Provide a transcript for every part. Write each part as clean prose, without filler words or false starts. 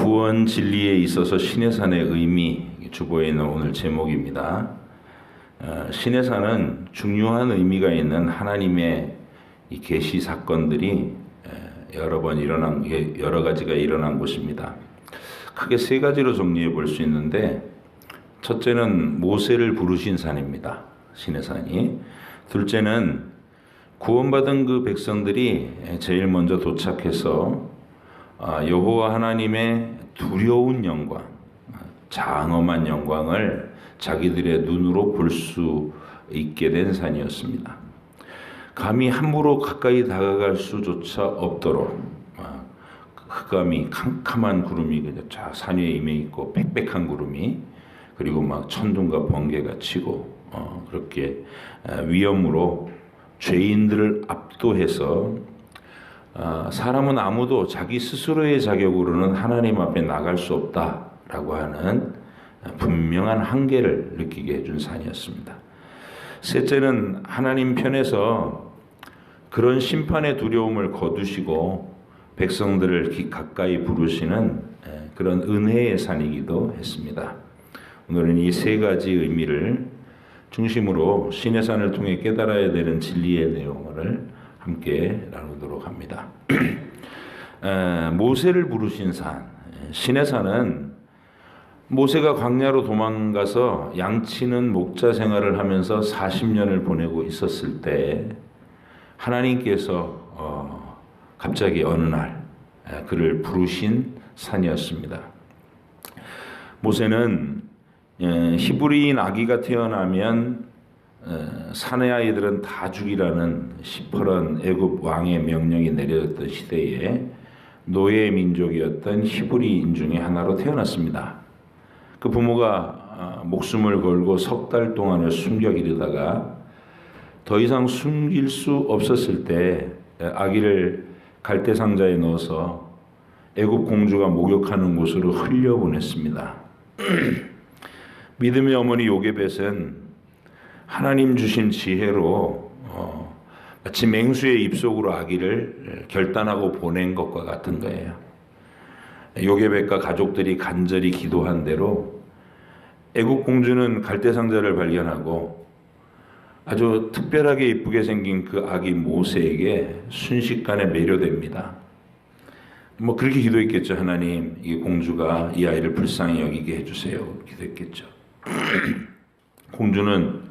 구원 진리에 있어서 시내산의 의미 주보에 있는 오늘 제목입니다. 시내산은 중요한 의미가 있는 하나님의 이 계시 사건들이 여러 가지가 일어난 곳입니다. 크게 세 가지로 정리해 볼 수 있는데, 첫째는 모세를 부르신 산입니다. 시내산이. 둘째는 구원받은 그 백성들이 제일 먼저 도착해서 여호와 하나님의 두려운 영광, 장엄한 영광을 자기들의 눈으로 볼 수 있게 된 산이었습니다. 감히 함부로 가까이 다가갈 수조차 없도록 흑암이 캄캄한 구름이 산 위에 임해 있고, 빽빽한 구름이, 그리고 막 천둥과 번개가 치고 그렇게 위험으로 죄인들을 압도해서 사람은 아무도 자기 스스로의 자격으로는 하나님 앞에 나갈 수 없다라고 하는 분명한 한계를 느끼게 해준 산이었습니다. 셋째는 하나님 편에서 그런 심판의 두려움을 거두시고 백성들을 가까이 부르시는 그런 은혜의 산이기도 했습니다. 오늘은 이 세 가지 의미를 중심으로 시내산을 통해 깨달아야 되는 진리의 내용을 함께 나누도록 합니다. 모세를 부르신 산, 시내산은 모세가 광야로 도망가서 양치는 목자 생활을 하면서 40년을 보내고 있었을 때 하나님께서 갑자기 어느 날 그를 부르신 산이었습니다. 모세는 히브리인 아기가 태어나면 사내 아이들은 다 죽이라는 시퍼런 애굽 왕의 명령이 내려졌던 시대에 노예 민족이었던 히브리인 중에 하나로 태어났습니다. 그 부모가 목숨을 걸고 석 달 동안을 숨겨 기르다가 더 이상 숨길 수 없었을 때 아기를 갈대 상자에 넣어서 애굽 공주가 목욕하는 곳으로 흘려보냈습니다. 믿음의 어머니 요게벳은 하나님 주신 지혜로 마치 맹수의 입속으로 아기를 결단하고 보낸 것과 같은 거예요. 요게벳과 가족들이 간절히 기도한 대로 애국 공주는 갈대 상자를 발견하고 아주 특별하게 이쁘게 생긴 그 아기 모세에게 순식간에 매료됩니다. 그렇게 기도했겠죠. 하나님, 이 공주가 이 아이를 불쌍히 여기게 해주세요. 기도했겠죠. 공주는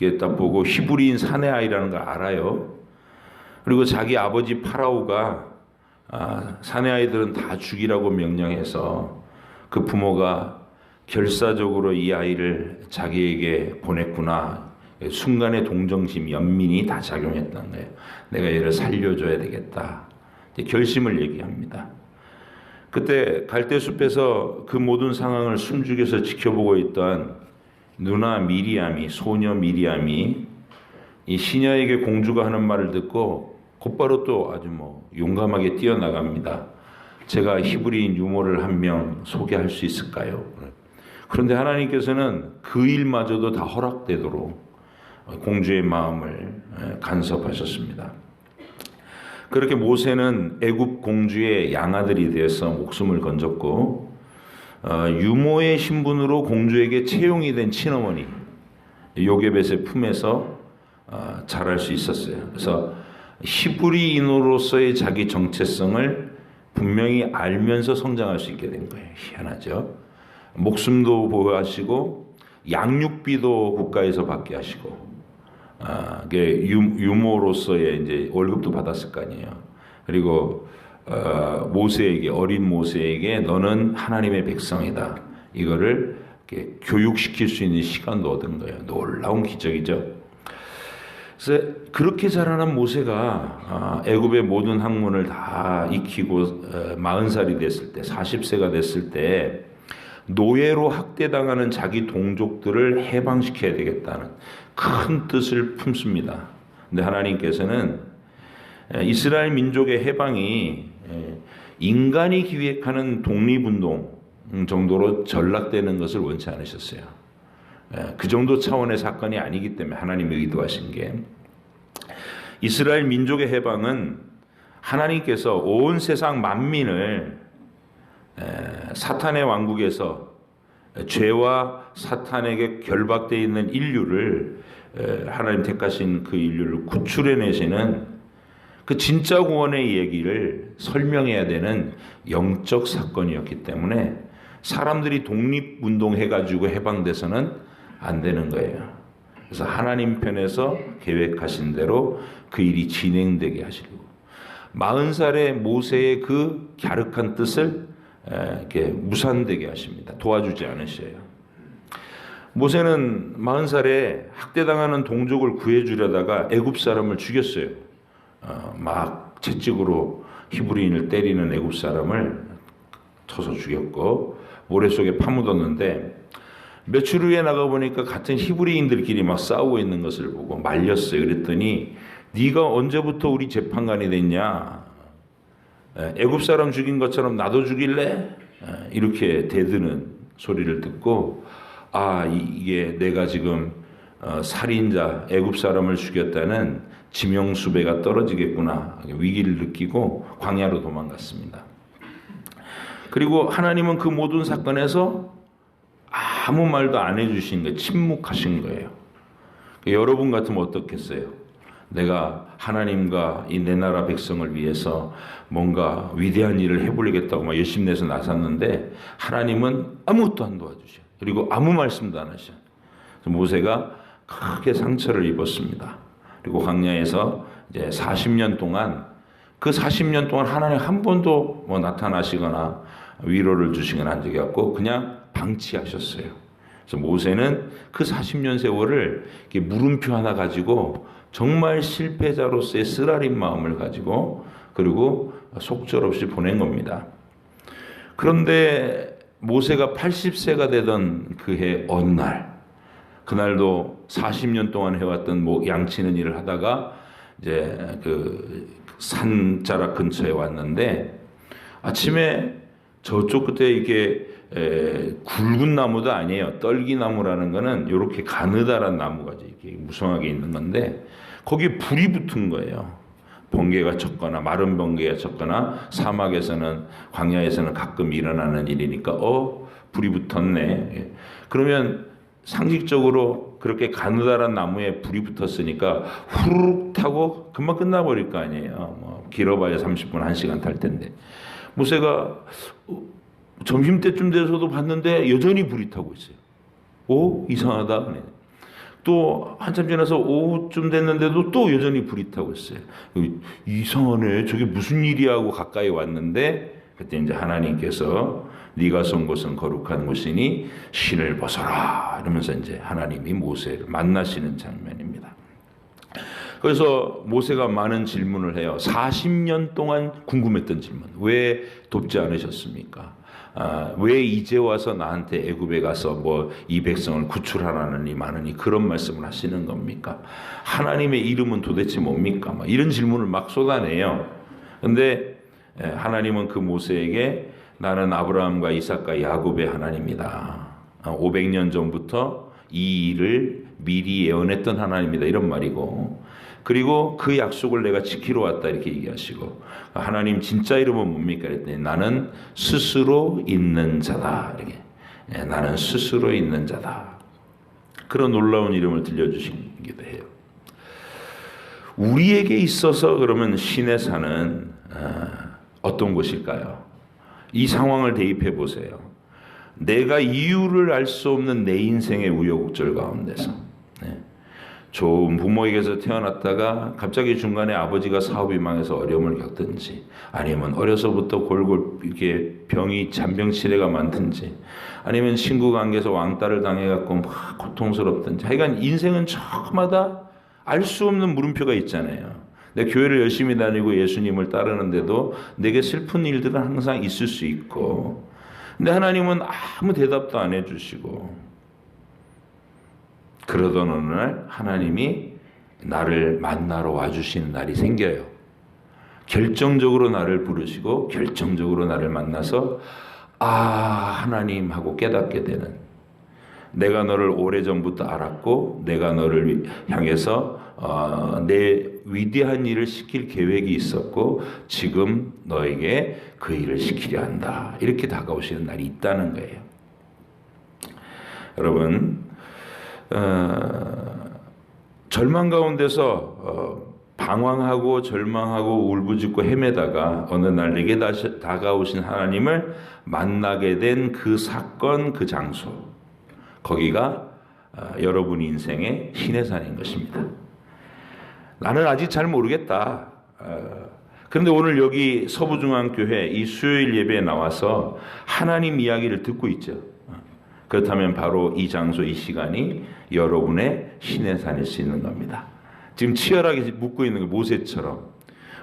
이렇게 딱 보고 히브리인 사내 아이라는 걸 알아요. 그리고 자기 아버지 파라오가 사내 아이들은 다 죽이라고 명령해서 그 부모가 결사적으로 이 아이를 자기에게 보냈구나. 순간의 동정심, 연민이 다 작용했던 거예요. 내가 얘를 살려줘야 되겠다. 결심을 얘기합니다. 그때 갈대숲에서 그 모든 상황을 숨죽여서 지켜보고 있던 누나 미리암이, 소녀 미리암이 이 시녀에게 공주가 하는 말을 듣고 곧바로 또 아주 용감하게 뛰어나갑니다. 제가 히브리인 유모를 한 명 소개할 수 있을까요? 그런데 하나님께서는 그 일마저도 다 허락되도록 공주의 마음을 간섭하셨습니다. 그렇게 모세는 애굽 공주의 양아들이 되어서 목숨을 건졌고, 유모의 신분으로 공주에게 채용이 된 친어머니 요게벳의 품에서 자랄 수 있었어요. 그래서 히브리인으로서의 자기 정체성을 분명히 알면서 성장할 수 있게 된 거예요. 희한하죠. 목숨도 보호하시고 양육비도 국가에서 받게 하시고, 유모로서의 이제 월급도 받았을 거 아니에요. 그리고 모세에게, 어린 모세에게 너는 하나님의 백성이다. 이거를 이렇게 교육시킬 수 있는 시간도 얻은 거예요. 놀라운 기적이죠. 그래서 그렇게 자라난 모세가 애굽의 모든 학문을 다 익히고 40살이 됐을 때, 40세가 됐을 때 노예로 학대당하는 자기 동족들을 해방시켜야 되겠다는 큰 뜻을 품습니다. 근데 하나님께서는 이스라엘 민족의 해방이 인간이 기획하는 독립운동 정도로 전락되는 것을 원치 않으셨어요. 그 정도 차원의 사건이 아니기 때문에 하나님이 의도하신 게, 이스라엘 민족의 해방은 하나님께서 온 세상 만민을 사탄의 왕국에서 죄와 사탄에게 결박되어 있는 인류를 하나님 택하신 그 인류를 구출해내시는 그 진짜 구원의 얘기를 설명해야 되는 영적 사건이었기 때문에 사람들이 독립운동해가지고 해방돼서는 안 되는 거예요. 그래서 하나님 편에서 계획하신 대로 그 일이 진행되게 하시려고 40살의 모세의 그 갸륵한 뜻을 이렇게 무산되게 하십니다. 도와주지 않으셔요. 모세는 40살에 학대당하는 동족을 구해주려다가 애굽 사람을 죽였어요. 막 채찍으로 히브리인을 때리는 애굽 사람을 쳐서 죽였고 모래 속에 파묻었는데 며칠 후에 나가보니까 같은 히브리인들끼리 막 싸우고 있는 것을 보고 말렸어요. 그랬더니 네가 언제부터 우리 재판관이 됐냐? 애굽 사람 죽인 것처럼 나도 죽일래? 이렇게 대드는 소리를 듣고 이게 내가 지금 살인자 애굽 사람을 죽였다는 지명수배가 떨어지겠구나 위기를 느끼고 광야로 도망갔습니다. 그리고 하나님은 그 모든 사건에서 아무 말도 안 해주신 거예요. 침묵하신 거예요. 여러분 같으면 어떻겠어요? 내가 하나님과 이 내 나라 백성을 위해서 뭔가 위대한 일을 해보려겠다고 막 열심히 내서 나섰는데 하나님은 아무것도 안 도와주셔. 그리고 아무 말씀도 안 하셔. 모세가 크게 상처를 입었습니다. 그리고 광야에서 이제 40년 동안 그 40년 동안 하나님 한 번도 뭐 나타나시거나 위로를 주시거나 한 적이 없고 그냥 방치하셨어요. 그래서 모세는 그 40년 세월을 이렇게 물음표 하나 가지고 정말 실패자로서의 쓰라린 마음을 가지고 그리고 속절없이 보낸 겁니다. 그런데 모세가 80세가 되던 그해 어느 날 그날도 40년 동안 해왔던 양치는 일을 하다가 이제 그 산자락 근처에 왔는데 아침에 저쪽 끝에 이게 굵은 나무도 아니에요. 떨기나무라는 거는 이렇게 가느다란 나무가 이렇게 무성하게 있는 건데 거기에 불이 붙은 거예요. 번개가 쳤거나 마른 번개가 쳤거나 사막에서는 광야에서는 가끔 일어나는 일이니까 불이 붙었네. 그러면 상식적으로 그렇게 가느다란 나무에 불이 붙었으니까 후루룩 타고 금방 끝나버릴 거 아니에요. 길어봐야 30분, 1시간 탈 텐데. 모세가 점심때쯤 돼서도 봤는데 여전히 불이 타고 있어요. 이상하다. 또 한참 지나서 오후쯤 됐는데도 또 여전히 불이 타고 있어요. 이상하네. 저게 무슨 일이야 하고 가까이 왔는데 그때 이제 하나님께서 네가 선 곳은 거룩한 곳이니 신을 벗어라 이러면서 이제 하나님이 모세를 만나시는 장면입니다. 그래서 모세가 많은 질문을 해요. 40년 동안 궁금했던 질문. 왜 돕지 않으셨습니까? 왜 이제 와서 나한테 애굽에 가서 이 백성을 구출하라느니 많으니 그런 말씀을 하시는 겁니까? 하나님의 이름은 도대체 뭡니까? 이런 질문을 막 쏟아내요. 근데 하나님은 그 모세에게 나는 아브라함과 이삭과 야곱의 하나님이다. 500년 전부터 이 일을 미리 예언했던 하나님이다. 이런 말이고 그리고 그 약속을 내가 지키러 왔다 이렇게 얘기하시고 하나님 진짜 이름은 뭡니까? 그랬더니 나는 스스로 있는 자다. 이렇게 나는 스스로 있는 자다. 그런 놀라운 이름을 들려주시기도 해요. 우리에게 있어서 그러면 신의 산은 어떤 곳일까요? 이 상황을 대입해 보세요. 내가 이유를 알 수 없는 내 인생의 우여곡절 가운데서 좋은 부모에게서 태어났다가 갑자기 중간에 아버지가 사업이 망해서 어려움을 겪든지 아니면 어려서부터 골골 이렇게 병이 잔병치레가 많든지 아니면 친구 관계에서 왕따를 당해갖고 막 고통스럽든지 하여간 인생은 저마다 알 수 없는 물음표가 있잖아요. 내 교회를 열심히 다니고 예수님을 따르는데도 내게 슬픈 일들은 항상 있을 수 있고 근데 하나님은 아무 대답도 안 해주시고 그러던 어느 날 하나님이 나를 만나러 와주시는 날이 생겨요. 결정적으로 나를 부르시고 결정적으로 나를 만나서 하나님 하고 깨닫게 되는 내가 너를 오래전부터 알았고 내가 너를 향해서 내 위대한 일을 시킬 계획이 있었고 지금 너에게 그 일을 시키려 한다. 이렇게 다가오시는 날이 있다는 거예요. 여러분, 절망 가운데서 방황하고 절망하고 울부짖고 헤매다가 어느 날 내게 다시 다가오신 하나님을 만나게 된 그 사건, 그 장소, 거기가 여러분 인생의 신의 산인 것입니다. 나는 아직 잘 모르겠다. 그런데 오늘 여기 서부중앙교회 이 수요일 예배에 나와서 하나님 이야기를 듣고 있죠. 그렇다면 바로 이 장소, 이 시간이 여러분의 신의 산일 수 있는 겁니다. 지금 치열하게 묻고 있는 게 모세처럼.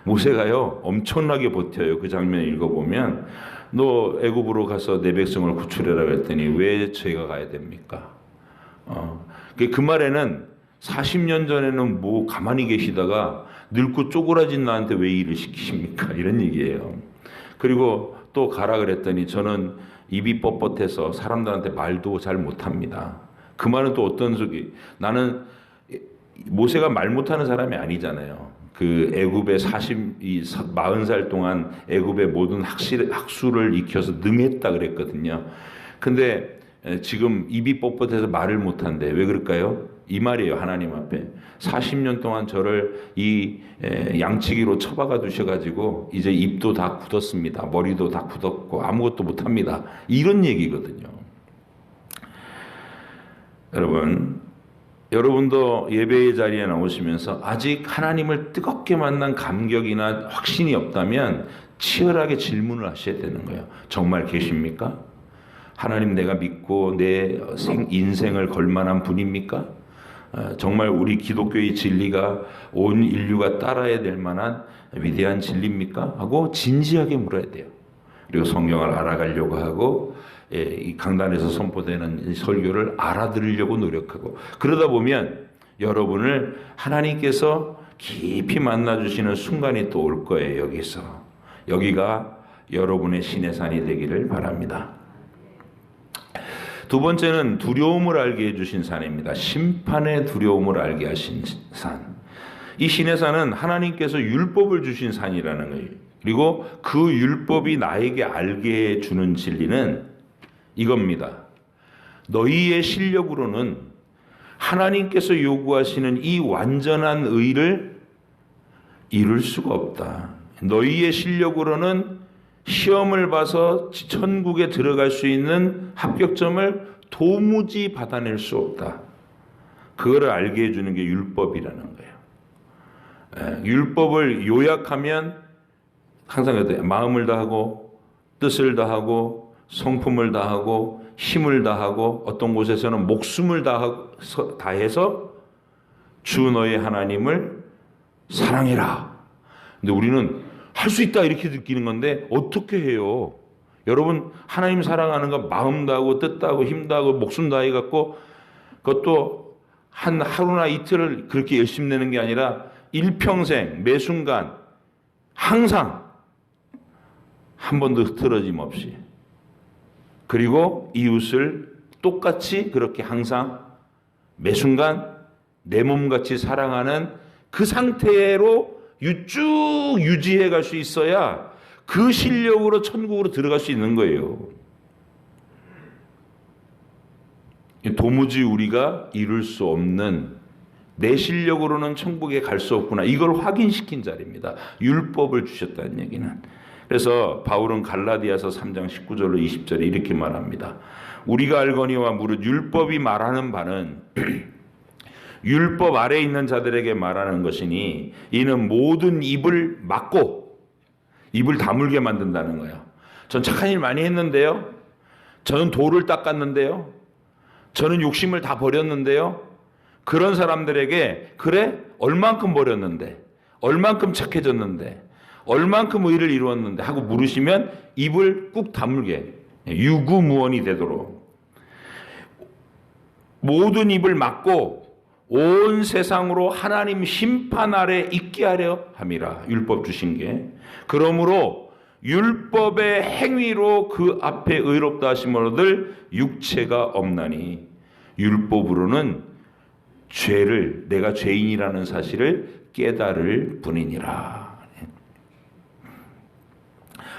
모세가요 엄청나게 버텨요. 그 장면 읽어보면 너 애굽으로 가서 내 백성을 구출해라 그랬더니 왜 저희가 가야 됩니까? 그 말에는 40년 전에는 뭐 가만히 계시다가 늙고 쪼그라진 나한테 왜 일을 시키십니까? 이런 얘기예요. 그리고 또 가라 그랬더니 저는 입이 뻣뻣해서 사람들한테 말도 잘 못합니다. 그 말은 또 어떤 속이, 나는 모세가 말 못하는 사람이 아니잖아요. 그 애굽의 40살 동안 애굽의 모든 학술을 익혀서 능했다 그랬거든요. 근데 지금 입이 뻣뻣해서 말을 못한대. 왜 그럴까요? 이 말이에요. 하나님 앞에 40년 동안 저를 이 양치기로 쳐박아 두셔가지고 이제 입도 다 굳었습니다. 머리도 다 굳었고 아무것도 못합니다. 이런 얘기거든요. 여러분도 예배의 자리에 나오시면서 아직 하나님을 뜨겁게 만난 감격이나 확신이 없다면 치열하게 질문을 하셔야 되는 거예요. 정말 계십니까? 하나님 내가 믿고 내 인생을 걸 만한 분입니까? 정말 우리 기독교의 진리가 온 인류가 따라야 될 만한 위대한 진리입니까? 하고 진지하게 물어야 돼요. 그리고 성경을 알아가려고 하고 이 강단에서 선포되는 설교를 알아들으려고 노력하고 그러다 보면 여러분을 하나님께서 깊이 만나주시는 순간이 또 올 거예요. 여기가 여러분의 신의 산이 되기를 바랍니다. 두 번째는 두려움을 알게 해주신 산입니다. 심판의 두려움을 알게 하신 산. 이 신의 산은 하나님께서 율법을 주신 산이라는 거예요. 그리고 그 율법이 나에게 알게 해주는 진리는 이겁니다. 너희의 실력으로는 하나님께서 요구하시는 이 완전한 의를 이룰 수가 없다. 너희의 실력으로는 시험을 봐서 천국에 들어갈 수 있는 합격점을 도무지 받아낼 수 없다. 그거를 알게 해주는 게 율법이라는 거예요. 율법을 요약하면 항상 그래요. 마음을 다하고 뜻을 다하고 성품을 다하고 힘을 다하고 어떤 곳에서는 목숨을 다해서 주 너의 하나님을 사랑해라. 근데 우리는 할 수 있다 이렇게 느끼는 건데 어떻게 해요? 여러분 하나님 사랑하는 거 마음 다하고 뜻 다하고 힘 다하고 목숨 다해 갖고 그것도 한 하루나 이틀을 그렇게 열심히 내는 게 아니라 일평생 매 순간 항상 한 번도 흐트러짐 없이 그리고 이웃을 똑같이 그렇게 항상 매 순간 내 몸같이 사랑하는 그 상태로 쭉 유지해 갈 수 있어야 그 실력으로 천국으로 들어갈 수 있는 거예요. 도무지 우리가 이룰 수 없는 내 실력으로는 천국에 갈 수 없구나. 이걸 확인시킨 자리입니다. 율법을 주셨다는 얘기는. 그래서 바울은 갈라디아서 3장 19절로 20절에 이렇게 말합니다. 우리가 알거니와 무릇 율법이 말하는 바는 율법 아래에 있는 자들에게 말하는 것이니 이는 모든 입을 막고 입을 다물게 만든다는 거예요. 전 착한 일 많이 했는데요. 저는 도를 닦았는데요. 저는 욕심을 다 버렸는데요. 그런 사람들에게 그래? 얼만큼 버렸는데? 얼만큼 착해졌는데? 얼만큼 의를 이루었는데? 하고 물으시면 입을 꾹 다물게 유구무원이 되도록 모든 입을 막고 온 세상으로 하나님 심판 아래 있게 하려 함이라. 율법 주신 게. 그러므로 율법의 행위로 그 앞에 의롭다 하심을 얻을 육체가 없나니 율법으로는 죄를 내가 죄인이라는 사실을 깨달을 뿐이니라.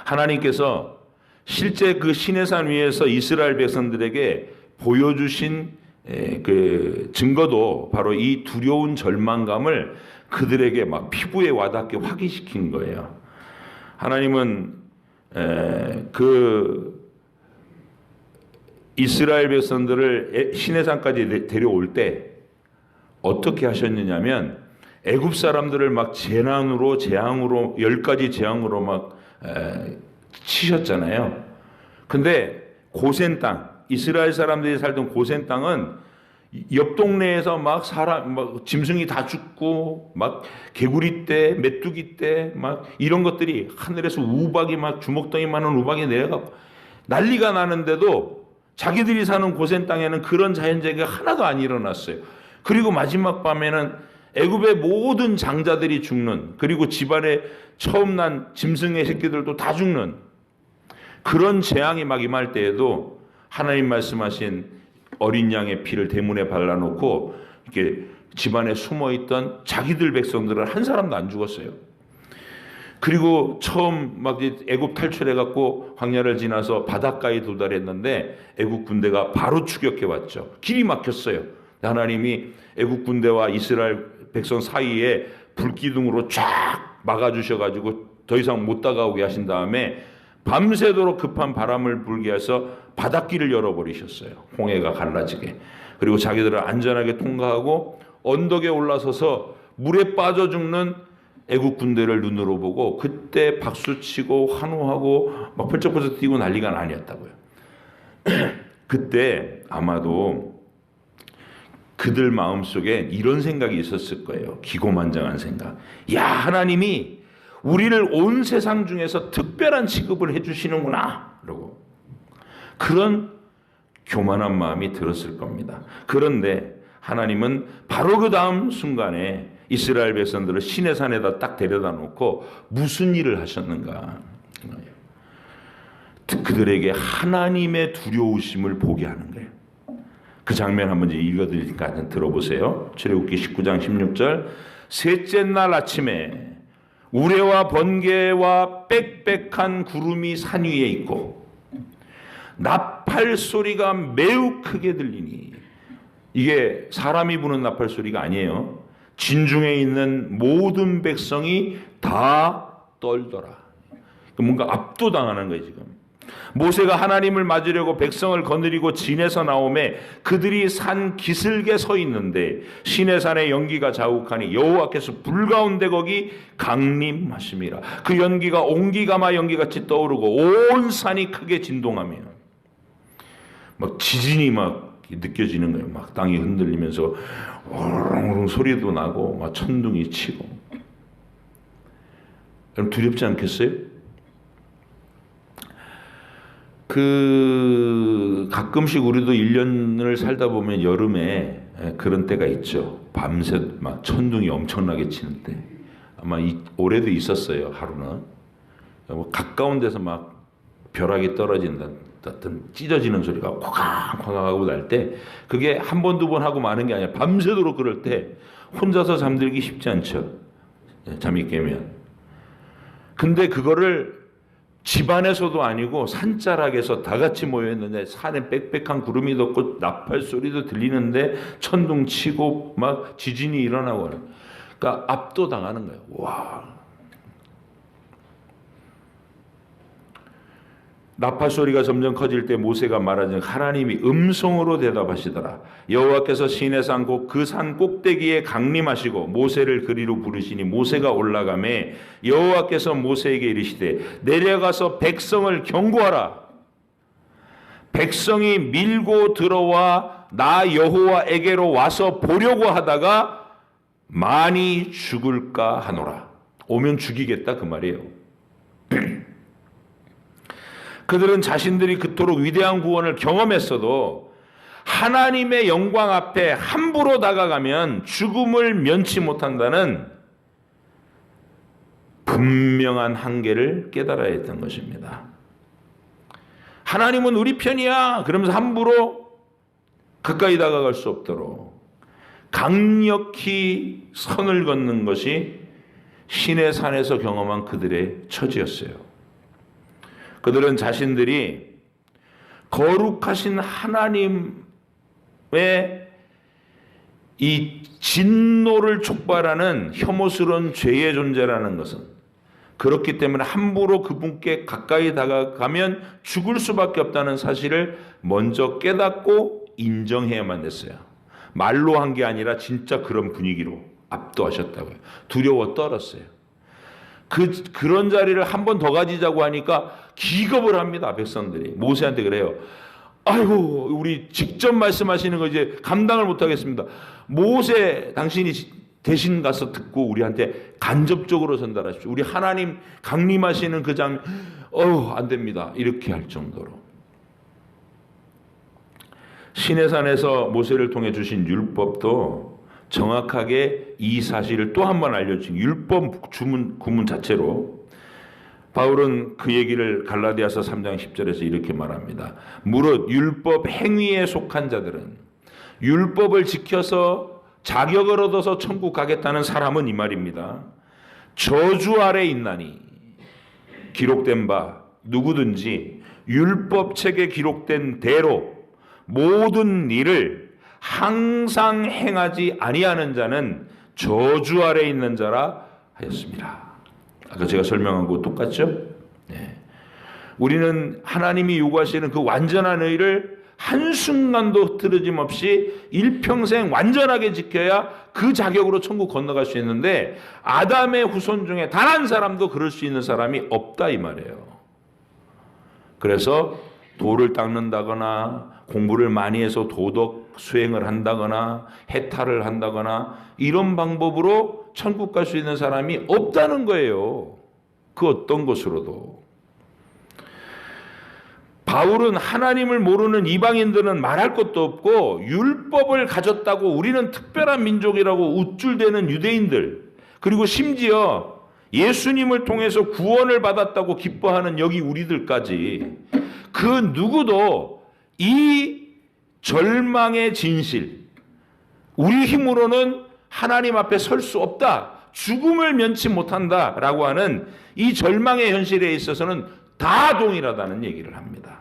하나님께서 실제 그 시내산 위에서 이스라엘 백성들에게 보여주신 그 증거도 바로 이 두려운 절망감을 그들에게 막 피부에 와닿게 확인시킨 거예요. 하나님은 그 이스라엘 백성들을 시내산까지 데려올 때 어떻게 하셨느냐면 애굽 사람들을 막 재앙으로 10가지 재앙으로 막 치셨잖아요. 근데 고센 땅, 이스라엘 사람들이 살던 고센 땅은 옆 동네에서 막 짐승이 다 죽고 막 개구리 떼, 메뚜기 떼 막 이런 것들이 하늘에서 우박이 막 주먹덩이만한 우박이 내려가고 난리가 나는데도 자기들이 사는 고센 땅에는 그런 자연재해가 하나도 안 일어났어요. 그리고 마지막 밤에는 애굽의 모든 장자들이 죽는, 그리고 집안에 처음 난 짐승의 새끼들도 다 죽는 그런 재앙이 막 임할 때에도 하나님 말씀하신 어린 양의 피를 대문에 발라놓고 이렇게 집안에 숨어있던 자기들 백성들은 한 사람도 안 죽었어요. 그리고 처음 막 애굽 탈출해갖고 광야를 지나서 바닷가에 도달했는데 애굽 군대가 바로 추격해 왔죠. 길이 막혔어요. 하나님이 애굽 군대와 이스라엘 백성 사이에 불기둥으로 쫙 막아주셔가지고 더 이상 못 다가오게 하신 다음에 밤새도록 급한 바람을 불게 해서 바닷길을 열어버리셨어요. 홍해가 갈라지게. 그리고 자기들을 안전하게 통과하고 언덕에 올라서서 물에 빠져 죽는 애국 군대를 눈으로 보고 그때 박수치고 환호하고 막 펄쩍펄쩍 뛰고 난리가 아니었다고요. 그때 아마도 그들 마음속에 이런 생각이 있었을 거예요. 기고만장한 생각. 야, 하나님이 우리를 온 세상 중에서 특별한 취급을 해주시는구나. 그러고 그런 교만한 마음이 들었을 겁니다. 그런데 하나님은 바로 그 다음 순간에 이스라엘 백성들을 시내산에다 딱 데려다 놓고 무슨 일을 하셨는가. 그들에게 하나님의 두려우심을 보게 하는 거예요. 그 장면 한번 읽어드리니까 들어보세요. 출애굽기 19장 16절. 셋째 날 아침에 우레와 번개와 빽빽한 구름이 산 위에 있고 나팔 소리가 매우 크게 들리니, 이게 사람이 부는 나팔 소리가 아니에요. 진중에 있는 모든 백성이 다 떨더라. 뭔가 압도당하는 거예요 지금. 모세가 하나님을 맞으려고 백성을 거느리고 진에서 나오매 그들이 산 기슭에 서 있는데 시내산의 연기가 자욱하니 여호와께서 불 가운데 거기 강림하심이라. 그 연기가 옹기가마 연기같이 떠오르고 온 산이 크게 진동하며 막 지진이 막 느껴지는 거예요. 막 땅이 흔들리면서 오롱오롱 소리도 나고 막 천둥이 치고. 여러분 두렵지 않겠어요? 가끔씩 우리도 1년을 살다 보면 여름에 그런 때가 있죠. 밤새 막 천둥이 엄청나게 치는 때. 아마 올해도 있었어요. 하루는. 뭐 가까운 데서 막 벼락이 떨어진다, 어떤 찢어지는 소리가 쾅쾅쾅 하고 날 때, 그게 한 번, 두 번 하고 마는 게 아니라 밤새도록 그럴 때 혼자서 잠들기 쉽지 않죠. 잠이 깨면. 근데 그거를 집안에서도 아니고 산자락에서 다 같이 모여있는데 산에 빽빽한 구름이 덮고 나팔 소리도 들리는데 천둥 치고 막 지진이 일어나고, 그러니까 압도당하는 거예요. 와. 나팔 소리가 점점 커질 때 모세가 말하자 하나님이 음성으로 대답하시더라. 여호와께서 시내산 곧 그 산 꼭대기에 강림하시고 모세를 그리로 부르시니 모세가 올라가매 여호와께서 모세에게 이르시되 내려가서 백성을 경고하라. 백성이 밀고 들어와 나 여호와에게로 와서 보려고 하다가 많이 죽을까 하노라. 오면 죽이겠다 그 말이에요. 그들은 자신들이 그토록 위대한 구원을 경험했어도 하나님의 영광 앞에 함부로 다가가면 죽음을 면치 못한다는 분명한 한계를 깨달아야 했던 것입니다. 하나님은 우리 편이야 그러면서 함부로 가까이 다가갈 수 없도록 강력히 선을 걷는 것이 시내산에서 경험한 그들의 처지였어요. 그들은 자신들이 거룩하신 하나님의 이 진노를 촉발하는 혐오스러운 죄의 존재라는 것은, 그렇기 때문에 함부로 그분께 가까이 다가가면 죽을 수밖에 없다는 사실을 먼저 깨닫고 인정해야만 됐어요. 말로 한 게 아니라 진짜 그런 분위기로 압도하셨다고요. 두려워 떨었어요. 그런 자리를 한 번 더 가지자고 하니까 기겁을 합니다. 백성들이 모세한테 그래요. 아이고, 우리 직접 말씀하시는 거 이제 감당을 못하겠습니다. 모세, 당신이 대신 가서 듣고 우리한테 간접적으로 전달하십시오. 우리 하나님 강림하시는 그 장면, 안 됩니다. 이렇게 할 정도로. 시내산에서 모세를 통해 주신 율법도 정확하게 이 사실을 또 한 번 알려준 율법 구문 자체로 바울은 그 얘기를 갈라디아서 3장 10절에서 이렇게 말합니다. 무릇 율법 행위에 속한 자들은, 율법을 지켜서 자격을 얻어서 천국 가겠다는 사람은 이 말입니다. 저주 아래 있나니 기록된 바 누구든지 율법책에 기록된 대로 모든 일을 항상 행하지 아니하는 자는 저주 아래 있는 자라 하였습니다. 아까 제가 설명한 거 똑같죠? 네. 우리는 하나님이 요구하시는 그 완전한 의를 한순간도 흐트러짐 없이 일평생 완전하게 지켜야 그 자격으로 천국 건너갈 수 있는데, 아담의 후손 중에 단 한 사람도 그럴 수 있는 사람이 없다 이 말이에요. 그래서 돌을 닦는다거나 공부를 많이 해서 도덕 수행을 한다거나 해탈을 한다거나 이런 방법으로 천국 갈 수 있는 사람이 없다는 거예요. 그 어떤 것으로도. 바울은 하나님을 모르는 이방인들은 말할 것도 없고, 율법을 가졌다고 우리는 특별한 민족이라고 우쭐대는 유대인들, 그리고 심지어 예수님을 통해서 구원을 받았다고 기뻐하는 여기 우리들까지, 그 누구도 이 절망의 진실, 우리 힘으로는 하나님 앞에 설 수 없다, 죽음을 면치 못한다라고 하는 이 절망의 현실에 있어서는 다 동일하다는 얘기를 합니다.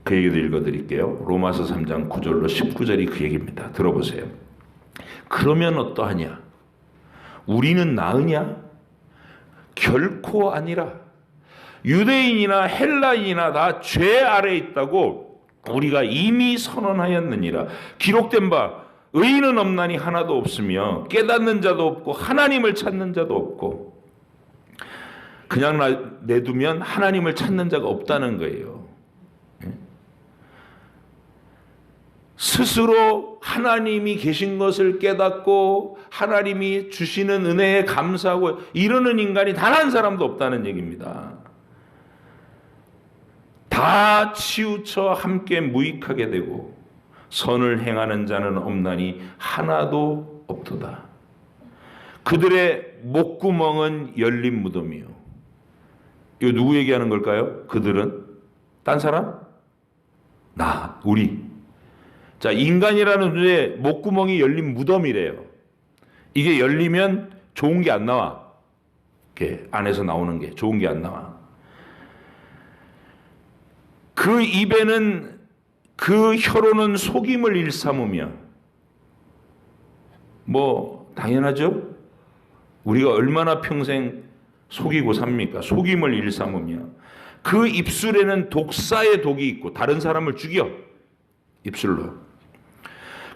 그 얘기도 읽어드릴게요. 로마서 3장 9절로 19절이 그 얘기입니다. 들어보세요. 그러면 어떠하냐? 우리는 나으냐? 결코 아니라. 유대인이나 헬라인이나 다 죄 아래에 있다고 우리가 이미 선언하였느니라. 기록된 바 의인은 없나니 하나도 없으며 깨닫는 자도 없고 하나님을 찾는 자도 없고. 그냥 내두면 하나님을 찾는 자가 없다는 거예요. 스스로 하나님이 계신 것을 깨닫고 하나님이 주시는 은혜에 감사하고 이러는 인간이 단 한 사람도 없다는 얘기입니다. 다 치우쳐 함께 무익하게 되고 선을 행하는 자는 없나니 하나도 없도다. 그들의 목구멍은 열린 무덤이요. 이거 누구 얘기하는 걸까요? 그들은? 딴 사람? 나, 우리. 자, 인간이라는 존재의 목구멍이 열린 무덤이래요. 이게 열리면 좋은 게 안 나와. 이렇게 안에서 나오는 게 좋은 게 안 나와. 그 입에는, 그 혀로는 속임을 일삼으며, 뭐 당연하죠. 우리가 얼마나 평생 속이고 삽니까? 속임을 일삼으며, 그 입술에는 독사의 독이 있고 다른 사람을 죽여, 입술로.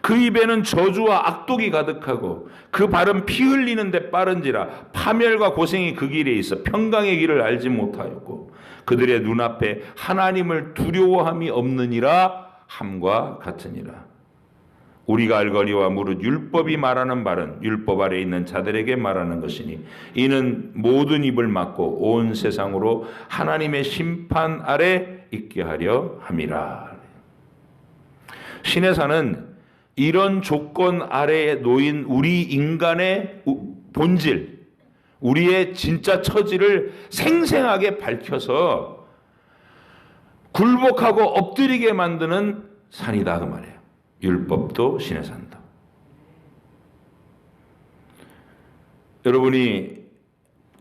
그 입에는 저주와 악독이 가득하고 그 발은 피 흘리는 데 빠른지라 파멸과 고생이 그 길에 있어 평강의 길을 알지 못하였고 그들의 눈앞에 하나님을 두려워함이 없느니라 함과 같으니라. 우리가 알거니와 무릇 율법이 말하는 말은 율법 아래 있는 자들에게 말하는 것이니 이는 모든 입을 막고 온 세상으로 하나님의 심판 아래 있게 하려 함이라. 신해산은 이런 조건 아래에 놓인 우리 인간의 본질, 우리의 진짜 처지를 생생하게 밝혀서 굴복하고 엎드리게 만드는 산이다 그 말이에요. 율법도 시내산도. 여러분이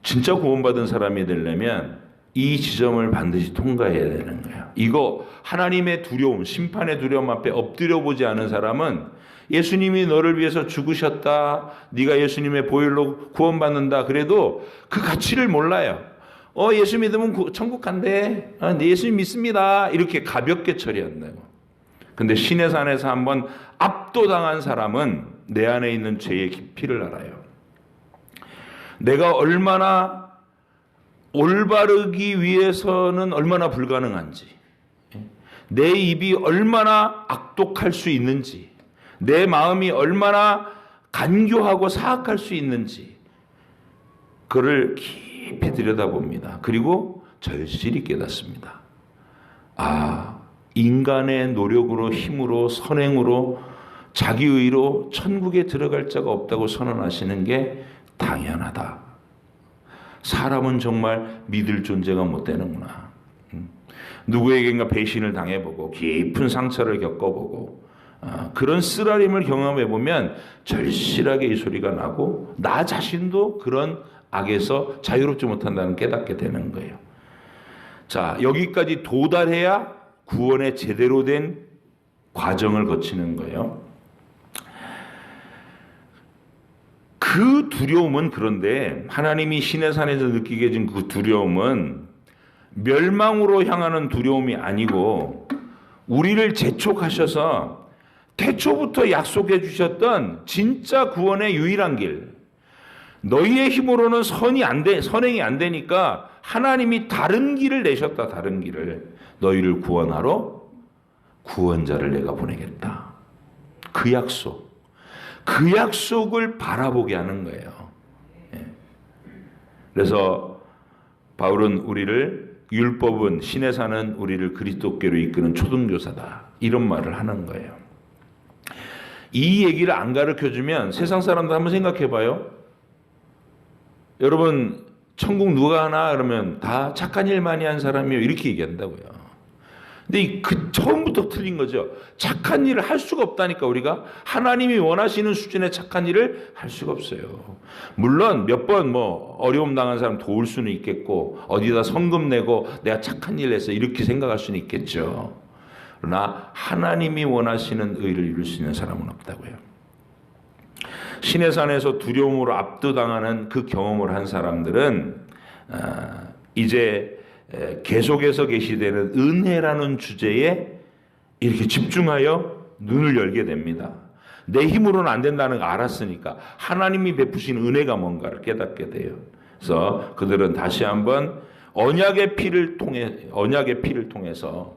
진짜 구원받은 사람이 되려면 이 지점을 반드시 통과해야 되는 거예요. 이거 하나님의 두려움, 심판의 두려움 앞에 엎드려 보지 않은 사람은 예수님이 너를 위해서 죽으셨다, 네가 예수님의 보혈로 구원받는다 그래도 그 가치를 몰라요. 예수 믿으면 천국 간대. 네 예수님 믿습니다. 이렇게 가볍게 처리한다고. 근데 신의 산에서 한번 압도당한 사람은 내 안에 있는 죄의 깊이를 알아요. 내가 얼마나 올바르기 위해서는 얼마나 불가능한지, 내 입이 얼마나 악독할 수 있는지, 내 마음이 얼마나 간교하고 사악할 수 있는지 그를 깊이 들여다봅니다. 그리고 절실히 깨닫습니다. 인간의 노력으로, 힘으로, 선행으로, 자기의로 천국에 들어갈 자가 없다고 선언하시는 게 당연하다. 사람은 정말 믿을 존재가 못 되는구나. 누구에겐가 배신을 당해보고 깊은 상처를 겪어보고 그런 쓰라림을 경험해보면 절실하게 이 소리가 나고 나 자신도 그런 악에서 자유롭지 못한다는 깨닫게 되는 거예요. 자, 여기까지 도달해야 구원의 제대로 된 과정을 거치는 거예요. 그 두려움은, 그런데 하나님이 신의 산에서 느끼게 해준 그 두려움은 멸망으로 향하는 두려움이 아니고 우리를 재촉하셔서 태초부터 약속해 주셨던 진짜 구원의 유일한 길, 너희의 힘으로는 선행이 안 되니까 하나님이 다른 길을 내셨다. 다른 길을. 너희를 구원하러 구원자를 내가 보내겠다. 그 약속을 바라보게 하는 거예요. 그래서 바울은 우리를, 율법은, 신의 산은 우리를 그리스도께로 이끄는 초등교사다, 이런 말을 하는 거예요. 이 얘기를 안 가르쳐주면 세상 사람들 한번 생각해봐요. 여러분, 천국 누가 가나 그러면 다 착한 일 많이 한 사람이요, 이렇게 얘기한다고요. 근데 처음부터 틀린 거죠. 착한 일을 할 수가 없다니까. 우리가 하나님이 원하시는 수준의 착한 일을 할 수가 없어요. 물론 몇 번 어려움 당한 사람 도울 수는 있겠고, 어디다 성금 내고 내가 착한 일 해서 이렇게 생각할 수는 있겠죠. 그러나 하나님이 원하시는 의를 이룰 수 있는 사람은 없다고요. 신의 산에서 두려움으로 압도당하는 그 경험을 한 사람들은 이제 계속해서 계시되는 은혜라는 주제에 이렇게 집중하여 눈을 열게 됩니다. 내 힘으로는 안 된다는 거 알았으니까 하나님이 베푸신 은혜가 뭔가를 깨닫게 돼요. 그래서 그들은 다시 한번 언약의 피를 통해서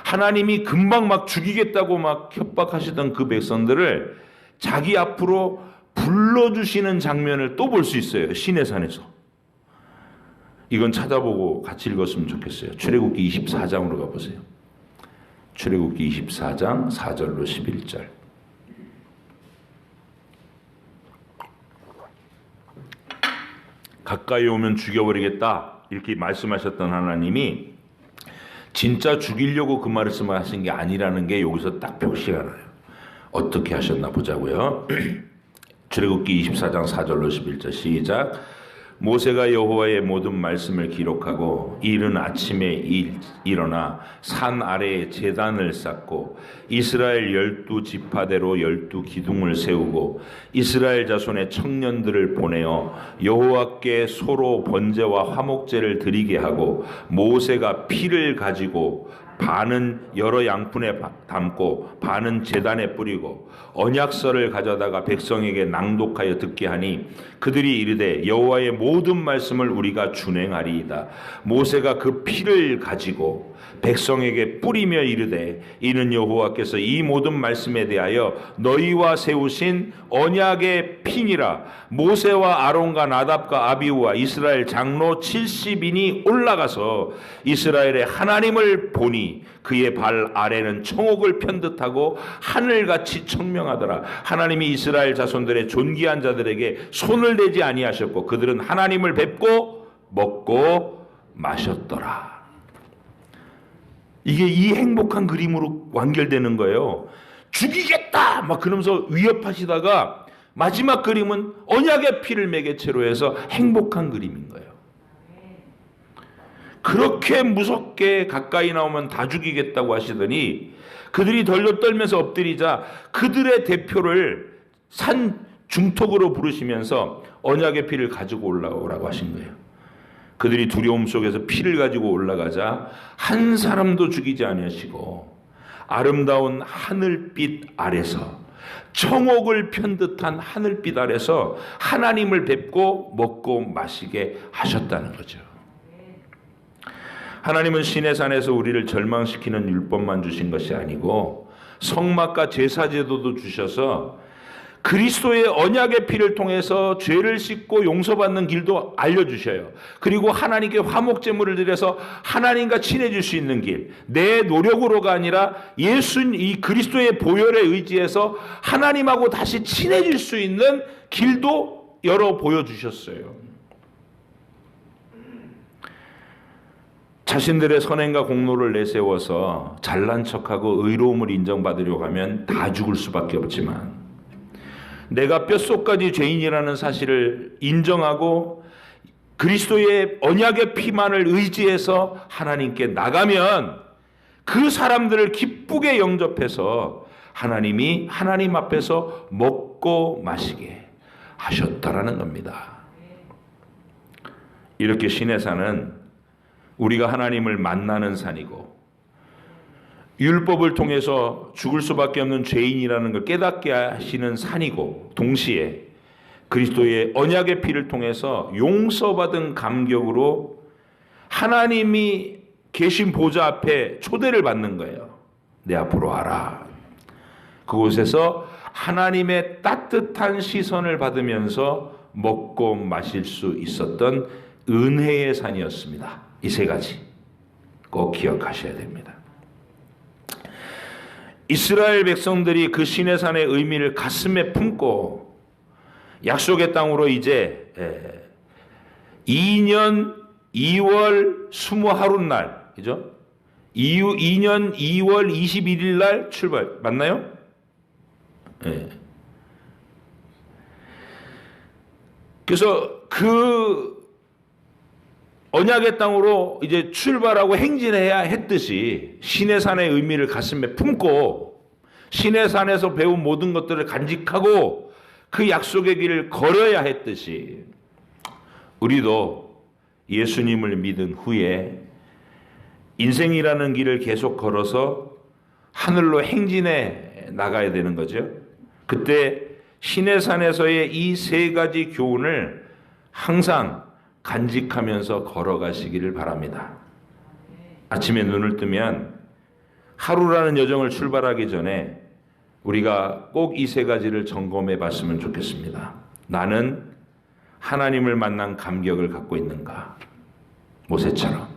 하나님이 금방 막 죽이겠다고 막 협박하시던 그 백성들을 자기 앞으로 불러주시는 장면을 또 볼 수 있어요. 신의 산에서. 이건 찾아보고 같이 읽었으면 좋겠어요. 출애굽기 24장으로 가보세요. 출애굽기 24장 4절로 11절. 가까이 오면 죽여버리겠다, 이렇게 말씀하셨던 하나님이 진짜 죽이려고 그 말씀을 하신 게 아니라는 게 여기서 딱 표시가 나요. 어떻게 하셨나 보자고요. 출애굽기 24장 4절로 11절 시작. 모세가 여호와의 모든 말씀을 기록하고 이른 아침에 일어나 산 아래에 제단을 쌓고 이스라엘 12지파대로 12기둥을 세우고 이스라엘 자손의 청년들을 보내어 여호와께 소로 번제와 화목제를 드리게 하고, 모세가 피를 가지고 반은 여러 양푼에 담고 반은 제단에 뿌리고 언약서를 가져다가 백성에게 낭독하여 듣게 하니 그들이 이르되 여호와의 모든 말씀을 우리가 준행하리이다. 모세가 그 피를 가지고 백성에게 뿌리며 이르되 이는 여호와께서 이 모든 말씀에 대하여 너희와 세우신 언약의 피니라. 모세와 아론과 나답과 아비후와 이스라엘 장로 70인이 올라가서 이스라엘의 하나님을 보니 그의 발 아래는 청옥을 편듯하고 하늘같이 청명하더라. 하나님이 이스라엘 자손들의 존귀한 자들에게 손을 대지 아니하셨고 그들은 하나님을 뵙고 먹고 마셨더라. 이게 이 행복한 그림으로 완결되는 거예요. 죽이겠다 막 그러면서 위협하시다가 마지막 그림은 언약의 피를 매개체로 해서 행복한 그림인 거예요. 그렇게 무섭게 가까이 나오면 다 죽이겠다고 하시더니 그들이 덜덜 떨면서 엎드리자 그들의 대표를 산 중턱으로 부르시면서 언약의 피를 가지고 올라오라고 하신 거예요. 그들이 두려움 속에서 피를 가지고 올라가자 한 사람도 죽이지 아니하시고 아름다운 하늘빛 아래서, 청옥을 편듯한 하늘빛 아래서 하나님을 뵙고 먹고 마시게 하셨다는 거죠. 하나님은 시내산에서 우리를 절망시키는 율법만 주신 것이 아니고 성막과 제사제도도 주셔서 그리스도의 언약의 피를 통해서 죄를 씻고 용서받는 길도 알려주셔요. 그리고 하나님께 화목제물을 드려서 하나님과 친해질 수 있는 길, 내 노력으로가 아니라 이 그리스도의 보혈에 의지해서 하나님하고 다시 친해질 수 있는 길도 열어 보여주셨어요. 자신들의 선행과 공로를 내세워서 잘난 척하고 의로움을 인정받으려고 하면 다 죽을 수밖에 없지만, 내가 뼛속까지 죄인이라는 사실을 인정하고 그리스도의 언약의 피만을 의지해서 하나님께 나가면 그 사람들을 기쁘게 영접해서 하나님이 하나님 앞에서 먹고 마시게 하셨다라는 겁니다. 이렇게 시내산은 우리가 하나님을 만나는 산이고 율법을 통해서 죽을 수밖에 없는 죄인이라는 걸 깨닫게 하시는 산이고, 동시에 그리스도의 언약의 피를 통해서 용서받은 감격으로 하나님이 계신 보좌 앞에 초대를 받는 거예요. 내 앞으로 와라. 그곳에서 하나님의 따뜻한 시선을 받으면서 먹고 마실 수 있었던 은혜의 산이었습니다. 이 세 가지 꼭 기억하셔야 됩니다. 이스라엘 백성들이 그 시내산의 의미를 가슴에 품고 약속의 땅으로 이제 2년 2월 20하룻날, 그죠? 2년 2월 21일 날 출발, 맞나요? 네. 그래서 그 언약의 땅으로 이제 출발하고 행진해야 했듯이 시내산의 의미를 가슴에 품고 시내산에서 배운 모든 것들을 간직하고 그 약속의 길을 걸어야 했듯이 우리도 예수님을 믿은 후에 인생이라는 길을 계속 걸어서 하늘로 행진해 나가야 되는 거죠. 그때 시내산에서의 이 세 가지 교훈을 항상 간직하면서 걸어가시기를 바랍니다. 아침에 눈을 뜨면 하루라는 여정을 출발하기 전에 우리가 꼭 이 세 가지를 점검해 봤으면 좋겠습니다. 나는 하나님을 만난 감격을 갖고 있는가? 모세처럼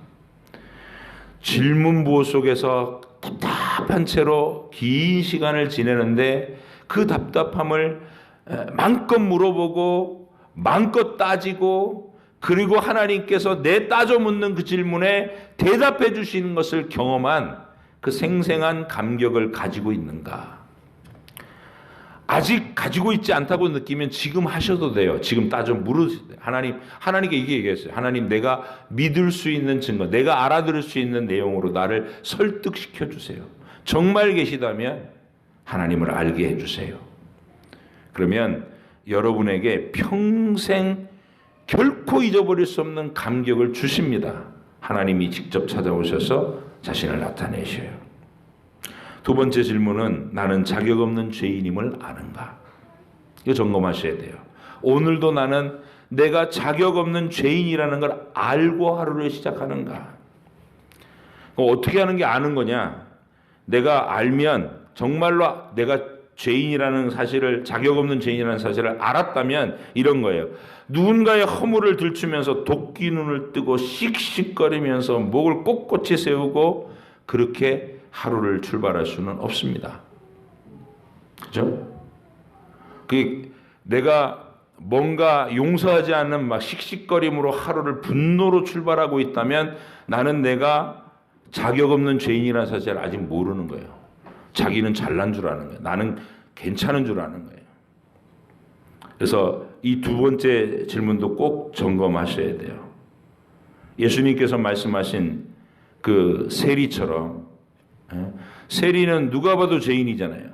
질문부호 속에서 답답한 채로 긴 시간을 지내는데 그 답답함을 마음껏 물어보고 마음껏 따지고, 그리고 하나님께서 내 따져 묻는 그 질문에 대답해 주시는 것을 경험한 그 생생한 감격을 가지고 있는가? 아직 가지고 있지 않다고 느끼면 지금 하셔도 돼요. 지금 따져 물으세요. 하나님께 이게 얘기했어요. 하나님, 내가 믿을 수 있는 증거, 내가 알아들을 수 있는 내용으로 나를 설득시켜 주세요. 정말 계시다면 하나님을 알게 해 주세요. 그러면 여러분에게 평생 결코 잊어버릴 수 없는 감격을 주십니다. 하나님이 직접 찾아오셔서 자신을 나타내셔요. 두 번째 질문은 나는 자격 없는 죄인임을 아는가? 이거 점검하셔야 돼요. 오늘도 나는 내가 자격 없는 죄인이라는 걸 알고 하루를 시작하는가? 어떻게 하는 게 아는 거냐? 내가 알면 정말로 내가 죄인이라는 사실을, 자격 없는 죄인이라는 사실을 알았다면 이런 거예요. 누군가의 허물을 들추면서 도끼 눈을 뜨고 씩씩거리면서 목을 꼿꼿이 세우고 그렇게 하루를 출발할 수는 없습니다. 그죠? 내가 뭔가 용서하지 않는 막 씩씩거림으로 하루를 분노로 출발하고 있다면 나는 내가 자격 없는 죄인이라는 사실을 아직 모르는 거예요. 자기는 잘난 줄 아는 거예요. 나는 괜찮은 줄 아는 거예요. 그래서 이 두 번째 질문도 꼭 점검하셔야 돼요. 예수님께서 말씀하신 그 세리처럼, 세리는 누가 봐도 죄인이잖아요.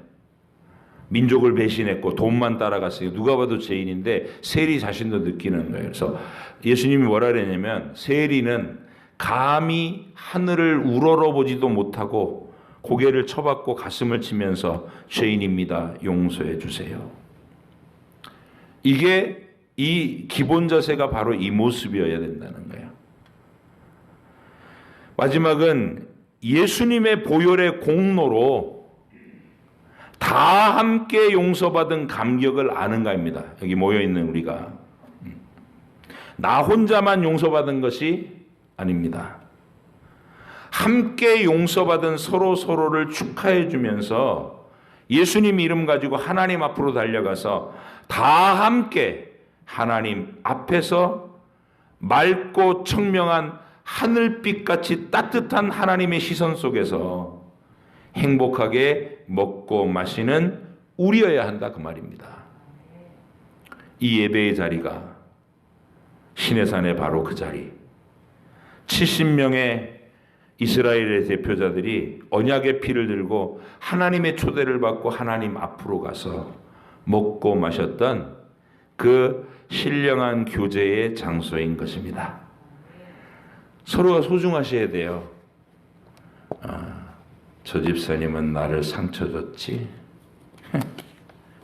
민족을 배신했고 돈만 따라갔으니까 누가 봐도 죄인인데 세리 자신도 느끼는 거예요. 그래서 예수님이 뭐라 그랬냐면, 세리는 감히 하늘을 우러러보지도 못하고 고개를 쳐박고 가슴을 치면서 죄인입니다, 용서해 주세요. 이게 이 기본 자세가 바로 이 모습이어야 된다는 거예요. 마지막은 예수님의 보혈의 공로로 다 함께 용서받은 감격을 아는가입니다. 여기 모여있는 우리가. 나 혼자만 용서받은 것이 아닙니다. 함께 용서받은 서로를 축하해 주면서 예수님 이름 가지고 하나님 앞으로 달려가서 다 함께 하나님 앞에서 맑고 청명한 하늘빛같이 따뜻한 하나님의 시선 속에서 행복하게 먹고 마시는 우리여야 한다, 그 말입니다. 이 예배의 자리가 시내산의 바로 그 자리, 70명의 이스라엘의 대표자들이 언약의 피를 들고 하나님의 초대를 받고 하나님 앞으로 가서 먹고 마셨던 그 신령한 교제의 장소인 것입니다. 서로가 소중하셔야 돼요. 저 집사님은 나를 상처 줬지.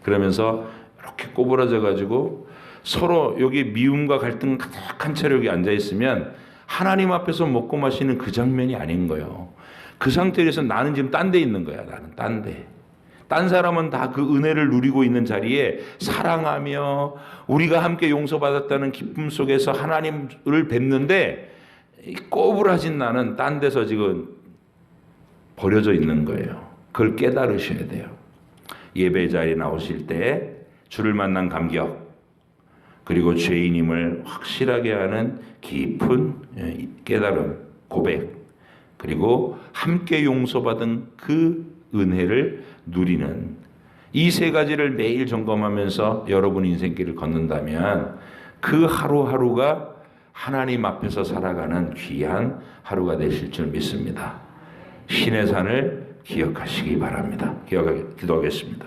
그러면서 이렇게 꼬부라져 가지고 서로 여기 미움과 갈등 가득한 채로 여기 앉아 있으면 하나님 앞에서 먹고 마시는 그 장면이 아닌 거예요. 그 상태에서 나는 지금 딴 데 있는 거야. 나는 딴 데. 딴 사람은 다 그 은혜를 누리고 있는 자리에 사랑하며 우리가 함께 용서받았다는 기쁨 속에서 하나님을 뵙는데, 꼬부라진 나는 딴 데서 지금 버려져 있는 거예요. 그걸 깨달으셔야 돼요. 예배 자리에 나오실 때 주를 만난 감격, 그리고 죄인임을 확실하게 하는 깊은 깨달음, 고백, 그리고 함께 용서받은 그 은혜를 누리는 이 세 가지를 매일 점검하면서 여러분 인생길을 걷는다면 그 하루하루가 하나님 앞에서 살아가는 귀한 하루가 되실 줄 믿습니다. 신의 산을 기억하시기 바랍니다. 기도하겠습니다.